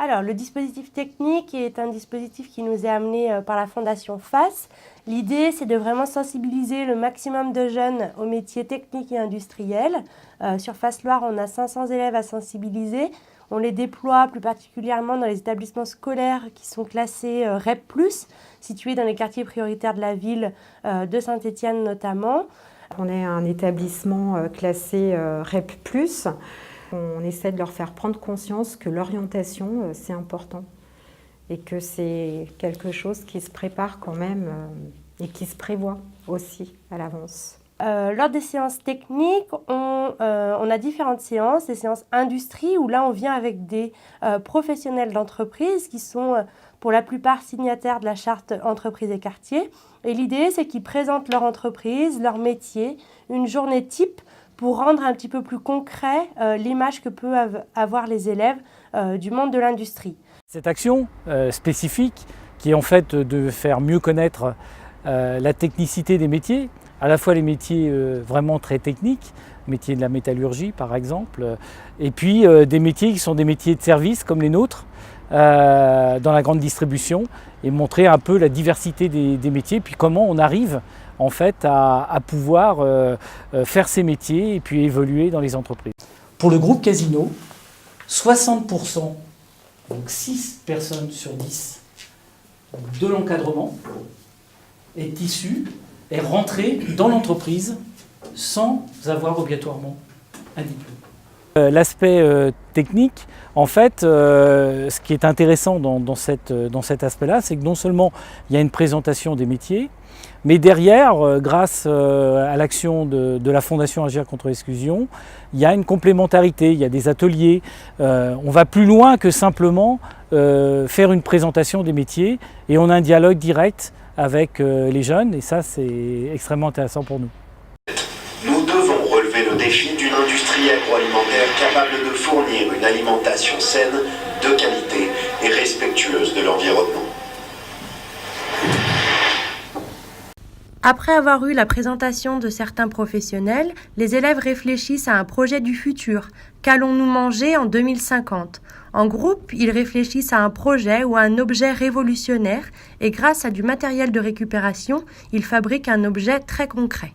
Alors, le dispositif technique est un dispositif qui nous est amené par la Fondation FACE. L'idée, c'est de vraiment sensibiliser le maximum de jeunes aux métiers techniques et industriels. Sur FACE Loire, on a 500 élèves à sensibiliser. On les déploie plus particulièrement dans les établissements scolaires qui sont classés REP+, situés dans les quartiers prioritaires de la ville de Saint-Étienne notamment. On est un établissement classé REP+. On essaie de leur faire prendre conscience que l'orientation, c'est important et que c'est quelque chose qui se prépare quand même et qui se prévoit aussi à l'avance. Lors des séances techniques, on a différentes séances, des séances industrie où là on vient avec des professionnels d'entreprise qui sont pour la plupart signataires de la charte entreprise et quartier. Et l'idée, c'est qu'ils présentent leur entreprise, leur métier, une journée type pour rendre un petit peu plus concret l'image que peuvent avoir les élèves du monde de l'industrie. Cette action spécifique qui est en fait de faire mieux connaître la technicité des métiers, à la fois les métiers vraiment très techniques, métiers de la métallurgie par exemple, et puis des métiers qui sont des métiers de service comme les nôtres, dans la grande distribution, et montrer un peu la diversité des métiers, puis comment on arrive en fait à pouvoir faire ces métiers et puis évoluer dans les entreprises. Pour le groupe Casino, 60%, donc 6 personnes sur 10 de l'encadrement est rentré dans l'entreprise sans avoir obligatoirement un diplôme. L'aspect technique, en fait, ce qui est intéressant dans cet aspect-là, c'est que non seulement il y a une présentation des métiers, mais derrière, grâce à l'action de la Fondation Agir contre l'exclusion, il y a une complémentarité, il y a des ateliers. On va plus loin que simplement faire une présentation des métiers et on a un dialogue direct avec les jeunes et ça, c'est extrêmement intéressant pour nous. Nous devons relever le défi d'une industrie agroalimentaire capable de fournir une alimentation saine, de qualité et respectueuse de l'environnement. Après avoir eu la présentation de certains professionnels, les élèves réfléchissent à un projet du futur. Qu'allons-nous manger en 2050 ? En groupe, ils réfléchissent à un projet ou à un objet révolutionnaire et grâce à du matériel de récupération, ils fabriquent un objet très concret.